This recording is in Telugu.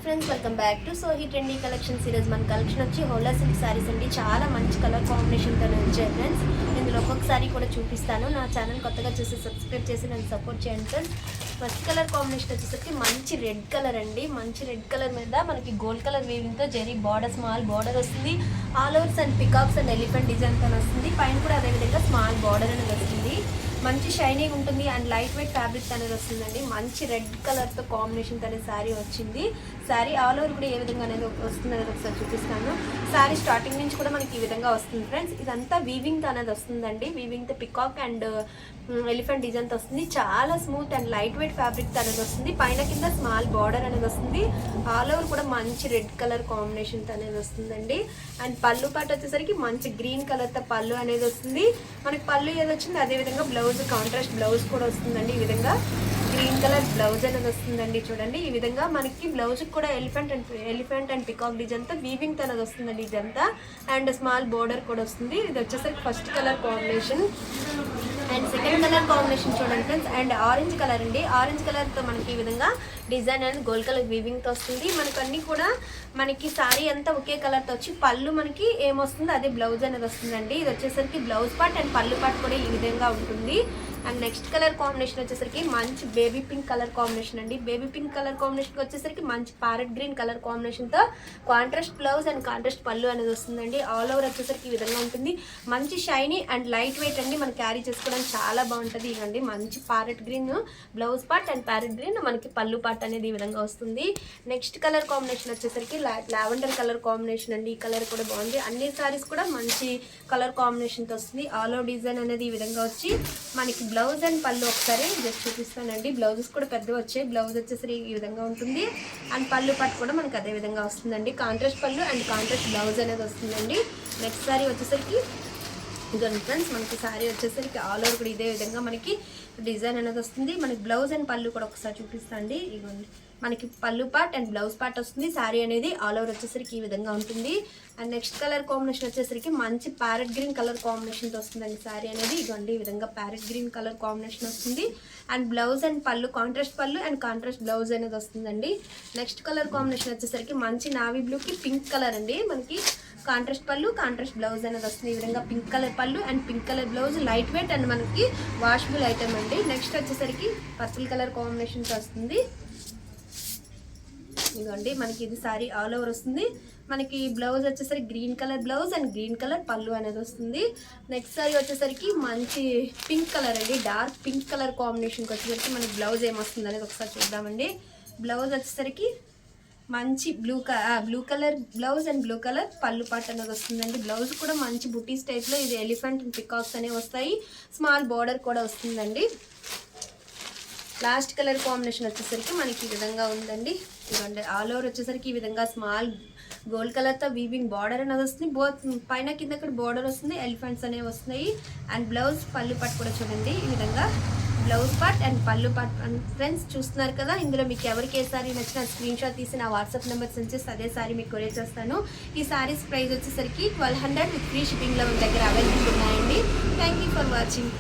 ఫ్రెండ్స్, వెల్కమ్ బ్యాక్ టు సోహీ ట్రెండీ కలెక్షన్ సిరీస్. మన కలెక్షన్ వచ్చి హోలా సిల్క్ సారీస్ అండి. చాలా మంచి కలర్ కాంబినేషన్తో వచ్చాయి ఫ్రెండ్స్. ఇందులో ఒక్కొక్క సారీ కూడా చూపిస్తాను. నా ఛానల్ కొత్తగా చూసి సబ్స్క్రైబ్ చేసి నన్ను సపోర్ట్ చేయండి ఫ్రెండ్స్. ఫస్ట్ కలర్ కాంబినేషన్ వచ్చేసరికి మంచి రెడ్ కలర్ అండి. మంచి రెడ్ కలర్ మీద మనకి గోల్డ్ కలర్ వీవింగ్తో జరీ బార్డర్, స్మాల్ బార్డర్ వస్తుంది. All overs and peacocks and elephant డిజైన్తో వస్తుంది. పైన కూడా అదేవిధంగా స్మాల్ బార్డర్ అనేది వస్తుంది. మంచి షైనింగ్ ఉంటుంది అండ్ లైట్ వెయిట్ ఫ్యాబ్రిక్ అనేది వస్తుందండి. మంచి రెడ్ కలర్తో కాంబినేషన్ అనేది శారీ వచ్చింది. శారీ ఆల్ ఓవర్ కూడా ఏ విధంగా అనేది వస్తుంది అనేది ఒకసారి చూపిస్తాను. శారీ స్టార్టింగ్ నుంచి కూడా మనకి ఈ విధంగా వస్తుంది ఫ్రెండ్స్. ఇదంతా వీవింగ్తో అనేది వస్తుందండి. వీవింగ్తో పికాక్ అండ్ ఎలిఫెంట్ డిజైన్తో వస్తుంది. చాలా smooth and light weight fabric అనేది వస్తుంది. పైన కింద స్మాల్ బార్డర్ అనేది వస్తుంది. ఆల్ ఓవర్ కూడా మంచి రెడ్ కలర్ కాంబినేషన్తో అనేది వస్తుందండి. అండ్ పళ్ళు పాటు వచ్చేసరికి మంచి గ్రీన్ కలర్తో పళ్ళు అనేది వస్తుంది. మనకి పళ్ళు ఏది వచ్చింది అదేవిధంగా బ్లౌజ్ కాంట్రాస్ట్ బ్లౌజ్ కూడా వస్తుందండి. ఈ విధంగా గ్రీన్ కలర్ బ్లౌజ్ అనేది వస్తుందండి. చూడండి ఈ విధంగా మనకి బ్లౌజ్ కూడా ఎలిఫెంట్ అండ్ పికాక్ డిజైన్తో వీవింగ్ అనేది వస్తుందండి ఇదంతా. అండ్ స్మాల్ బోర్డర్ కూడా వస్తుంది. ఇది వచ్చేసరికి first colour combination. And second colour combination చూడండి ఫ్రెండ్స్. అండ్ ఆరెంజ్ కలర్ అండి. ఆరెంజ్ కలర్తో మనకి ఈ విధంగా డిజైన్ అనేది గోల్డ్ కలర్ వీవింగ్తో వస్తుంది. మనకు అన్నీ కూడా మనకి శారీ అంతా ఒకే కలర్తో వచ్చి పళ్ళు మనకి ఏమొస్తుందో అదే బ్లౌజ్ అనేది వస్తుందండి. ఇది వచ్చేసరికి బ్లౌజ్ పార్ట్ అండ్ పళ్ళు పార్ట్ కూడా ఈ విధంగా ఉంటుంది. అండ్ నెక్స్ట్ కలర్ కాంబినేషన్ వచ్చేసరికి మంచి బేబీ పింక్ కలర్ కాంబినేషన్ అండి. బేబీ పింక్ కలర్ కాంబినేషన్ వచ్చేసరికి మంచి ప్యారెట్ గ్రీన్ కలర్ కాంబినేషన్తో కాంట్రాస్ట్ బ్లౌజ్ అండ్ కాంట్రాస్ట్ పళ్ళు అనేది వస్తుందండి. ఆల్ ఓవర్ వచ్చేసరికి ఈ విధంగా ఉంటుంది. మంచి షైనీ అండ్ లైట్ వెయిట్ అండి. మనం క్యారీ చేసుకోవడానికి చాలా బాగుంటుంది. ఇవ్వండి మంచి parrot green blouse part and parrot green మనకి పళ్ళు పార్ట్ అనేది ఈ విధంగా వస్తుంది. నెక్స్ట్ కలర్ కాంబినేషన్ వచ్చేసరికి లావెండర్ కలర్ కాంబినేషన్ అండి. ఈ కలర్ కూడా బాగుంది. అన్ని సారీస్ కూడా మంచి కలర్ కాంబినేషన్తో వస్తుంది. ఆల్ ఓవర్ డిజైన్ అనేది ఈ విధంగా వచ్చి మనకి బ్లౌజ్ అండ్ పళ్ళు ఒకసారి జస్ట్ చూపిస్తానండి. బ్లౌజెస్ కూడా పెద్దవి వచ్చాయి. బ్లౌజ్ వచ్చేసరికి ఈ విధంగా ఉంటుంది. అండ్ పళ్ళు పట్టు కూడా మనకి అదే విధంగా వస్తుందండి. కాంట్రాస్ట్ పళ్ళు అండ్ కాంట్రాస్ట్ బ్లౌజ్ అనేది వస్తుందండి. నెక్స్ట్ సారీ వచ్చేసరికి ఇదండి ఫ్రెండ్స్. మనకి సారీ వచ్చేసరికి ఆల్ ఓవర్ కూడా ఇదే విధంగా మనకి డిజైన్ అనేది వస్తుంది. మనకి బ్లౌజ్ అండ్ పళ్ళు కూడా ఒకసారి చూపిస్తాండి. ఇవ్వండి మనకి పళ్ళు పార్ట్ అండ్ బ్లౌజ్ పార్ట్ వస్తుంది. శారీ అనేది ఆల్ ఓవర్ వచ్చేసరికి ఈ విధంగా ఉంటుంది. అండ్ నెక్స్ట్ కలర్ కాంబినేషన్ వచ్చేసరికి మంచి ప్యారెట్ గ్రీన్ కలర్ కాంబినేషన్తో వస్తుందండి శారీ అనేది. ఇవ్వండి ఈ విధంగా ప్యారెట్ గ్రీన్ కలర్ కాంబినేషన్ వస్తుంది. అండ్ బ్లౌజ్ అండ్ పళ్ళు కాంట్రాస్ట్ పళ్ళు అండ్ కాంట్రాస్ట్ బ్లౌజ్ అనేది వస్తుందండి. నెక్స్ట్ కలర్ కాంబినేషన్ వచ్చేసరికి మంచి నావీ బ్లూకి పింక్ కలర్ అండి. మనకి కాంట్రాస్ట్ పళ్ళు కాంట్రాస్ట్ బ్లౌజ్ అనేది వస్తుంది. ఈ విధంగా పింక్ కలర్ పళ్ళు and pink colour blouse light weight and మనకి వాషబుల్ ఐటమ్ అండి. నెక్స్ట్ వచ్చేసరికి పర్పుల్ కలర్ కాంబినేషన్తో వస్తుంది. ఇదిగోండి మనకి ఇది సారీ ఆల్ ఓవర్ వస్తుంది. మనకి బ్లౌజ్ వచ్చేసరికి green colour blouse and green colour పళ్ళు అనేది వస్తుంది. నెక్స్ట్ సారీ వచ్చేసరికి మంచి పింక్ కలర్ అండి. డార్క్ పింక్ కలర్ కాంబినేషన్కి వచ్చేసరికి మనకి బ్లౌజ్ ఏమొస్తుంది అనేది ఒకసారి చూద్దామండి. బ్లౌజ్ వచ్చేసరికి మంచి blue colour blouse and blue colour పళ్ళు పార్ట్ అనేది వస్తుందండి. బ్లౌజ్ కూడా మంచి బుటీస్ టైప్లో ఇది ఎలిఫెంట్ అండ్ పికాక్స్ అనేవి వస్తాయి. స్మాల్ బార్డర్ కూడా వస్తుందండి. లాస్ట్ కలర్ కాంబినేషన్ వచ్చేసరికి మనకి ఈ విధంగా ఉందండి. ఇవ్వండి ఆల్ ఓవర్ వచ్చేసరికి ఈ విధంగా స్మాల్ గోల్డ్ కలర్తో వీవింగ్ బార్డర్ అనేది వస్తుంది. బోత్ పైన కింద ఇక్కడ బార్డర్ వస్తుంది. ఎలిఫెంట్స్ అనేవి వస్తున్నాయి. అండ్ బ్లౌజ్ పళ్ళు పార్ట్ కూడా చూడండి ఈ విధంగా బ్లౌజ్ పార్ట్ అండ్ పళ్ళు పార్ట్. అండ్ ఫ్రెండ్స్ చూస్తున్నారు కదా, ఇందులో మీకు ఎవరికి ఏ సారీ నచ్చినా స్క్రీన్ షాట్ తీసి నా వాట్సాప్ నెంబర్ సెండ్ చేసి అదే సారీ మీకు కొరియర్ చేస్తాను. ఈ సారీస్ ప్రైస్ వచ్చేసరికి 1200 విత్ ఫ్రీ షిప్పింగ్లో మన దగ్గర అవైలబుల్ ఉన్నాయండి. Thank you for watching.